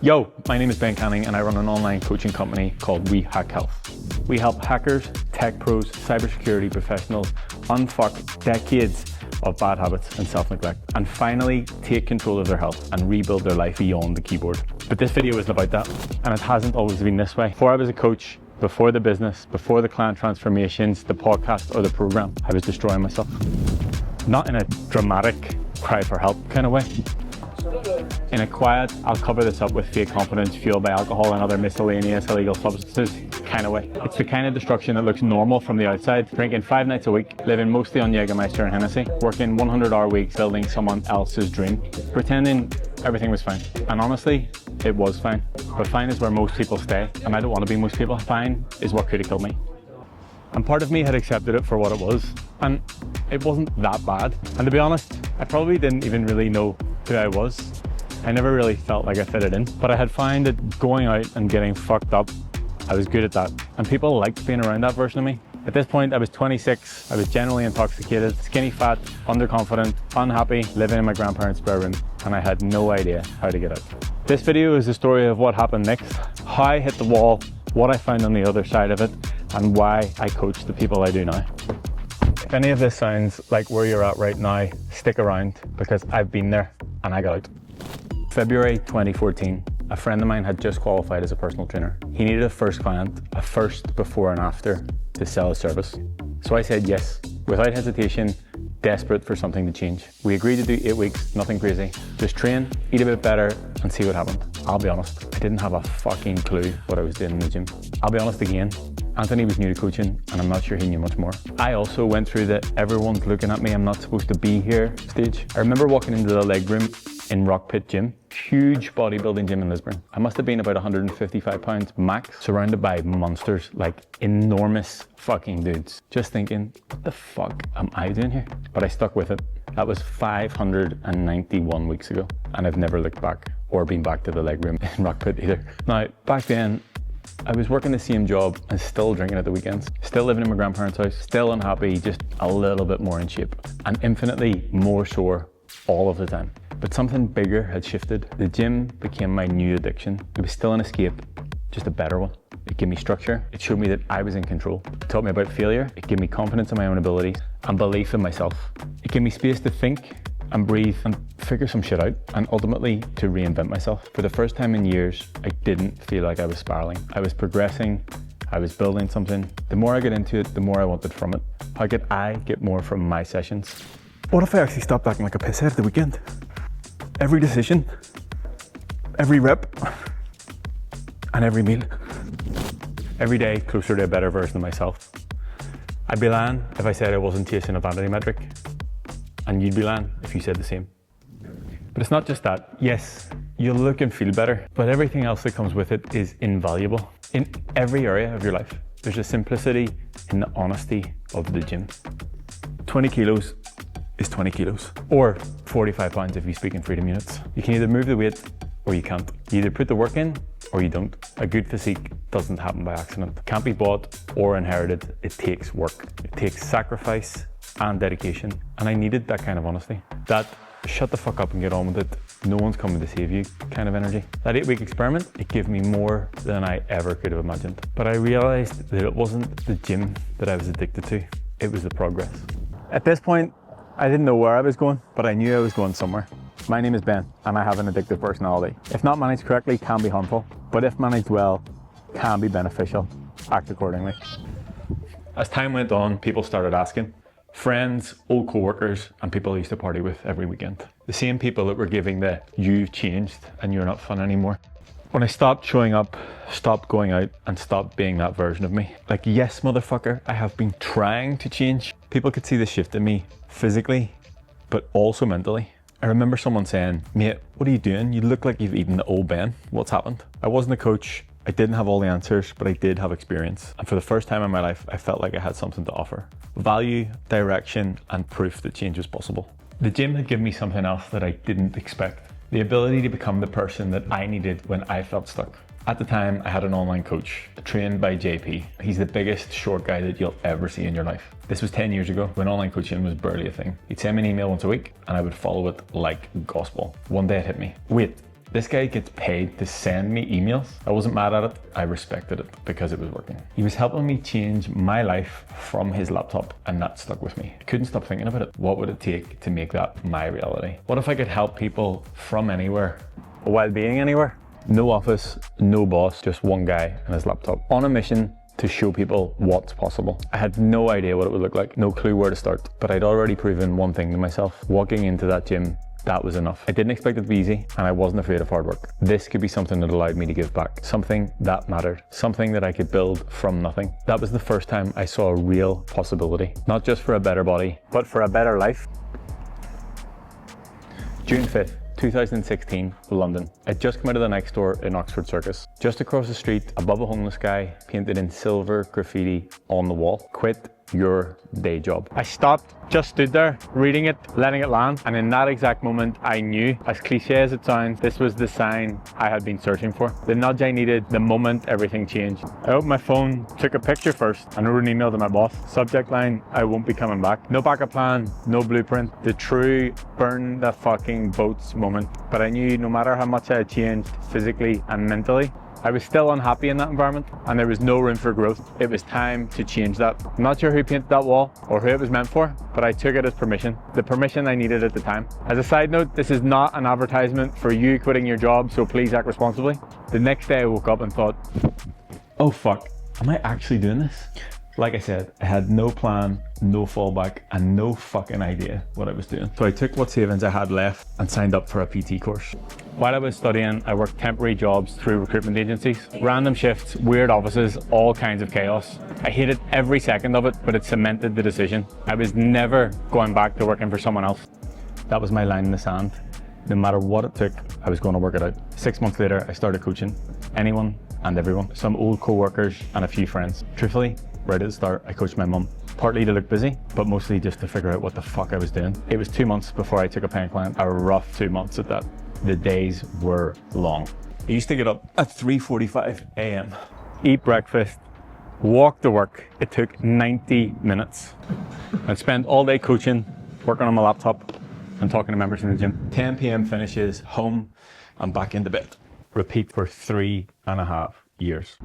Yo, my name is Ben Canning and I run an online coaching company called benhackshealth. We help hackers, tech pros, cybersecurity professionals unfuck decades of bad habits and self-neglect and finally take control of their health and rebuild their life beyond the keyboard. But this video isn't about that, and it hasn't always been this way. Before I was a coach, before the business, before the client transformations, the podcast or the program, I was destroying myself. Not in a dramatic cry for help kind of way. In a quiet, I'll cover this up with fake confidence fueled by alcohol and other miscellaneous illegal substances kind of way. It's the kind of destruction that looks normal from the outside. Drinking 5 nights a week, living mostly on Jägermeister and Hennessy, working 100-hour weeks building someone else's dream, pretending everything was fine. And honestly, it was fine. But fine is where most people stay, and I don't want to be most people. Fine is what could have killed me. And part of me had accepted it for what it was, and it wasn't that bad. And to be honest, I probably didn't even really know who I was. I never really felt like I fitted in, but I had found that going out and getting fucked up, I was good at that. And people liked being around that version of me. At this point, I was 26, I was generally intoxicated, skinny fat, underconfident, unhappy, living in my grandparents' spare room, and I had no idea how to get out. This video is the story of what happened next, how I hit the wall, what I found on the other side of it, and why I coach the people I do now. If any of this sounds like where you're at right now, stick around because I've been there and I got out. February 2014, a friend of mine had just qualified as a personal trainer. He needed a first client, a first before and after, to sell his service. So I said yes, without hesitation, desperate for something to change. We agreed to do 8 weeks, nothing crazy. Just train, eat a bit better, and see what happened. I'll be honest, I didn't have a fucking clue what I was doing in the gym. I'll be honest again, Anthony was new to coaching, and I'm not sure he knew much more. I also went through the everyone's looking at me, I'm not supposed to be here stage. I remember walking into the leg room in Rock Pit Gym, huge bodybuilding gym in Lisbon. I must have been about 155 pounds max, surrounded by monsters, like enormous fucking dudes. Just thinking, what the fuck am I doing here? But I stuck with it. That was 591 weeks ago, and I've never looked back or been back to the leg room in Rock Pit either. Now, back then, I was working the same job and still drinking at the weekends, still living in my grandparents' house, still unhappy, just a little bit more in shape, and infinitely more sore all of the time. But something bigger had shifted. The gym became my new addiction. It was still an escape, just a better one. It gave me structure. It showed me that I was in control. It taught me about failure. It gave me confidence in my own abilities and belief in myself. It gave me space to think and breathe and figure some shit out, and ultimately to reinvent myself. For the first time in years, I didn't feel like I was spiraling. I was progressing. I was building something. The more I got into it, the more I wanted from it. How could I get more from my sessions? What if I actually stopped acting like a pisshead at the weekend? Every decision, every rep, and every meal. Every day closer to a better version of myself. I'd be lying if I said I wasn't chasing a vanity metric, and you'd be lying if you said the same. But it's not just that. Yes, you'll look and feel better, but everything else that comes with it is invaluable. In every area of your life, there's a simplicity in the honesty of the gym. 20 kilos is 20 kilos, or 45 pounds if you speak in freedom units. You can either move the weight or you can't. You either put the work in or you don't. A good physique doesn't happen by accident. It can't be bought or inherited. It takes work. It takes sacrifice and dedication. And I needed that kind of honesty. That shut the fuck up and get on with it, no one's coming to save you kind of energy. That 8-week experiment, it gave me more than I ever could have imagined. But I realized that it wasn't the gym that I was addicted to, it was the progress. At this point, I didn't know where I was going, but I knew I was going somewhere. My name is Ben, and I have an addictive personality. If not managed correctly, can be harmful, but if managed well, can be beneficial. Act accordingly. As time went on, people started asking. Friends, old co-workers, and people I used to party with every weekend. The same people that were giving the "you've changed and you're not fun anymore." When I stopped showing up, stopped going out, and stopped being that version of me. Like, yes, motherfucker, I have been trying to change. People could see the shift in me physically, but also mentally. I remember someone saying, "Mate, what are you doing? You look like you've eaten the old Ben. What's happened?" I wasn't a coach. I didn't have all the answers, but I did have experience. And for the first time in my life, I felt like I had something to offer. Value, direction, and proof that change was possible. The gym had given me something else that I didn't expect. The ability to become the person that I needed when I felt stuck. At the time, I had an online coach trained by JP. He's the biggest short guy that you'll ever see in your life. This was 10 years ago when online coaching was barely a thing. He'd send me an email once a week and I would follow it like gospel. One day it hit me. Wait, This guy gets paid to send me emails. I wasn't mad at it. I respected it because it was working. He was helping me change my life from his laptop, and that stuck with me. I couldn't stop thinking about it. What would it take to make that my reality? What if I could help people from anywhere while being anywhere? No office, no boss, just one guy and his laptop on a mission to show people what's possible. I had no idea what it would look like, no clue where to start, but I'd already proven one thing to myself. Walking into that gym, that was enough. I didn't expect it to be easy, and I wasn't afraid of hard work. This could be something that allowed me to give back, something that mattered, something that I could build from nothing. That was the first time I saw a real possibility, not just for a better body, but for a better life. June 5th, 2016, London. I'd just come out of the Nike store in Oxford Circus. Just across the street, above a homeless guy, painted in silver graffiti on the wall, "Quit your day job." I stopped, just stood there, reading it, letting it land, and in that exact moment, I knew, as cliche as it sounds, this was the sign I had been searching for. The nudge I needed, the moment everything changed. I opened my phone, took a picture first, and wrote an email to my boss. Subject line, "I won't be coming back." No backup plan, no blueprint. The true burn the fucking boats moment. But I knew no matter how much I had changed physically and mentally, I was still unhappy in that environment, and there was no room for growth. It was time to change that. I'm not sure who painted that wall or who it was meant for, but I took it as permission, the permission I needed at the time. As a side note, this is not an advertisement for you quitting your job, so please act responsibly. The next day I woke up and thought, oh fuck, am I actually doing this? Like I said, I had no plan, no fallback, and no fucking idea what I was doing. So I took what savings I had left and signed up for a PT course. While I was studying, I worked temporary jobs through recruitment agencies, random shifts, weird offices, all kinds of chaos. I hated every second of it, but it cemented the decision. I was never going back to working for someone else. That was my line in the sand. No matter what it took, I was going to work it out. 6 months later, I started coaching anyone and everyone, some old co-workers and a few friends. Truthfully, right at the start, I coached my mum, partly to look busy, but mostly just to figure out what the fuck I was doing. It was 2 months before I took a paying client, a rough 2 months at that. The days were long. I used to get up at 3:45 a.m., eat breakfast, walk to work. It took 90 minutes. I'd spend all day coaching, working on my laptop, and talking to members in the gym. 10 p.m. finishes, home, and back into bed. Repeat for 3.5 years.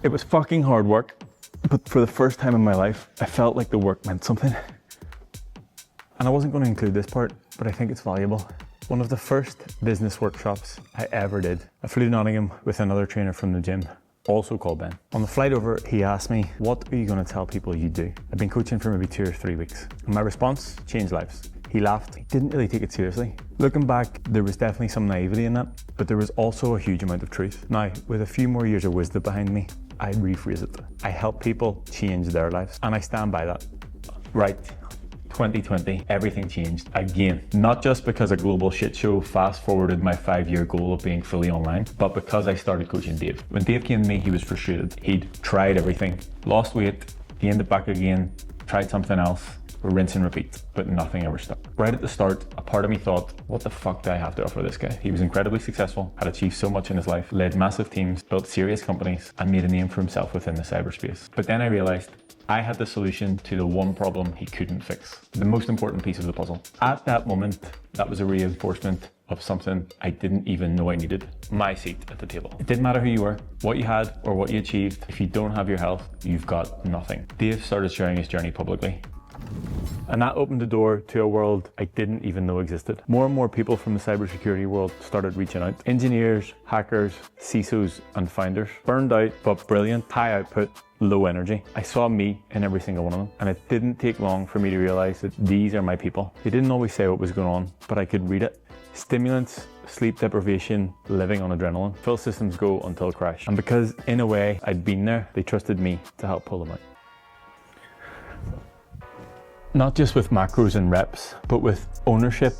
It was fucking hard work, but for the first time in my life, I felt like the work meant something. And I wasn't going to include this part, but I think it's valuable. One of the first business workshops I ever did, I flew to Nottingham with another trainer from the gym, also called Ben. On the flight over, he asked me, what are you going to tell people you do? I've been coaching for maybe 2 or 3 weeks. And my response, changed lives. He laughed. He didn't really take it seriously. Looking back, there was definitely some naivety in that, but there was also a huge amount of truth. Now, with a few more years of wisdom behind me, I rephrase it. I help people change their lives, and I stand by that. Right. 2020, everything changed again. Not just because a global shit show fast forwarded my 5-year goal of being fully online, but because I started coaching Dave. When Dave came to me, he was frustrated. He'd tried everything, lost weight, gained it back again, tried something else, rinse and repeat, but nothing ever stuck. Right at the start, a part of me thought, what the fuck do I have to offer this guy? He was incredibly successful, had achieved so much in his life, led massive teams, built serious companies, and made a name for himself within the cyberspace. But then I realized I had the solution to the one problem he couldn't fix, the most important piece of the puzzle. At that moment, that was a reinforcement of something I didn't even know I needed, my seat at the table. It didn't matter who you were, what you had, or what you achieved. If you don't have your health, you've got nothing. Dave started sharing his journey publicly. And that opened the door to a world I didn't even know existed. More and more people from the cybersecurity world started reaching out. Engineers, hackers, CISOs, and founders. Burned out, but brilliant, high output, low energy. I saw me in every single one of them, and it didn't take long for me to realize that these are my people. They didn't always say what was going on, but I could read it. Stimulants, sleep deprivation, living on adrenaline. Full systems go until crash. And because, in a way, I'd been there, they trusted me to help pull them out. Not just with macros and reps, but with ownership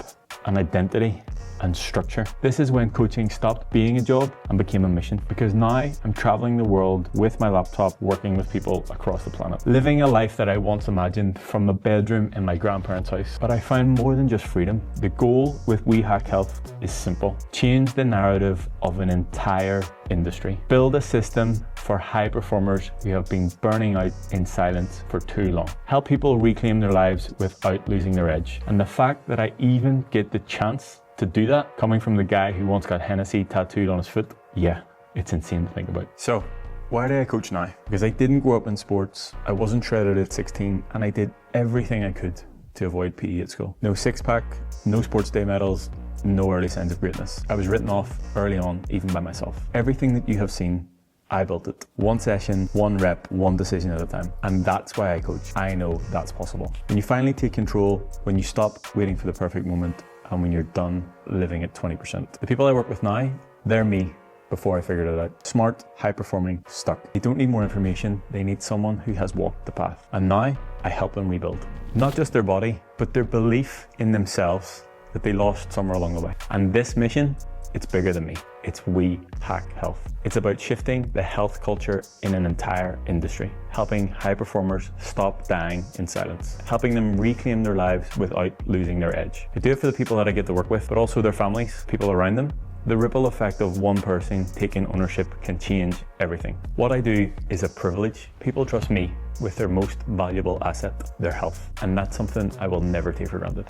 and identity and structure. This is when coaching stopped being a job and became a mission, because now I'm traveling the world with my laptop, working with people across the planet, living a life that I once imagined from a bedroom in my grandparents' house. But I found more than just freedom. The goal with We Hack Health is simple. Change the narrative of an entire industry. Build a system for high performers who have been burning out in silence for too long. Help people reclaim their lives without losing their edge. And the fact that I even get the chance To do that, coming from the guy who once got Hennessy tattooed on his foot, yeah, it's insane to think about. So, why do I coach now? Because I didn't grow up in sports, I wasn't shredded at 16, and I did everything I could to avoid PE at school. No six-pack, no sports day medals, no early signs of greatness. I was written off early on, even by myself. Everything that you have seen, I built it. One session, one rep, one decision at a time. And that's why I coach. I know that's possible. When you finally take control, when you stop waiting for the perfect moment, and when you're done living at 20%. The people I work with now, they're me before I figured it out. Smart, high-performing, stuck. They don't need more information, they need someone who has walked the path. And now, I help them rebuild. Not just their body, but their belief in themselves that they lost somewhere along the way. And this mission, it's bigger than me. It's We Hack Health. It's about shifting the health culture in an entire industry, helping high performers stop dying in silence, helping them reclaim their lives without losing their edge. I do it for the people that I get to work with, but also their families, people around them. The ripple effect of one person taking ownership can change everything. What I do is a privilege. People trust me with their most valuable asset, their health. And that's something I will never take for granted.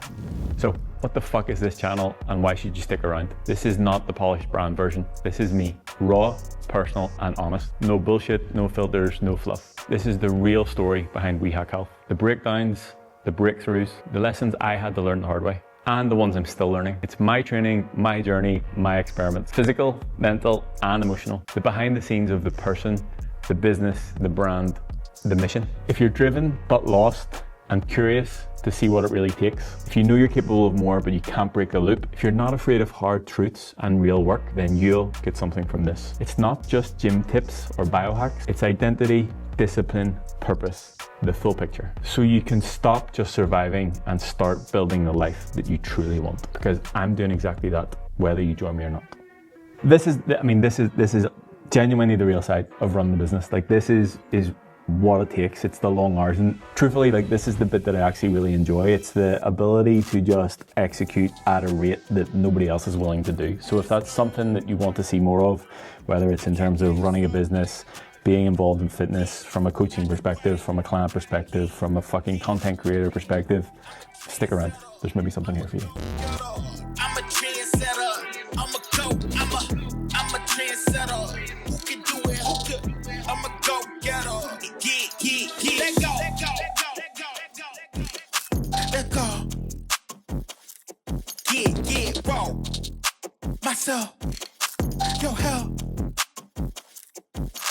So what the fuck is this channel and why should you stick around? This is not the polished brand version. This is me, raw, personal, and honest. No bullshit, no filters, no fluff. This is the real story behind We Hack Health. The breakdowns, the breakthroughs, the lessons I had to learn the hard way, and the ones I'm still learning. It's my training, my journey, my experiments. Physical, mental, and emotional. The behind the scenes of the person, the business, the brand, the mission. If you're driven but lost and curious to see what it really takes, if you know you're capable of more but you can't break the loop, if you're not afraid of hard truths and real work, then you'll get something from this. It's not just gym tips or biohacks, it's identity, discipline, purpose, the full picture. So you can stop just surviving and start building the life that you truly want. Because I'm doing exactly that, whether you join me or not. This is genuinely the real side of running the business. Like this is what it takes. It's the long hours, and truthfully, like this is the bit that I actually really enjoy. It's the ability to just execute at a rate that nobody else is willing to do. So if that's something that you want to see more of, whether it's in terms of running a business, being involved in fitness, from a coaching perspective, from a client perspective, from a fucking content creator perspective, stick around. There's maybe something here for you. I'm a trendsetter. I'm a trendsetter. Who can do it? I'm a go-getter. Yeah. Let go. Yeah, raw. Myself.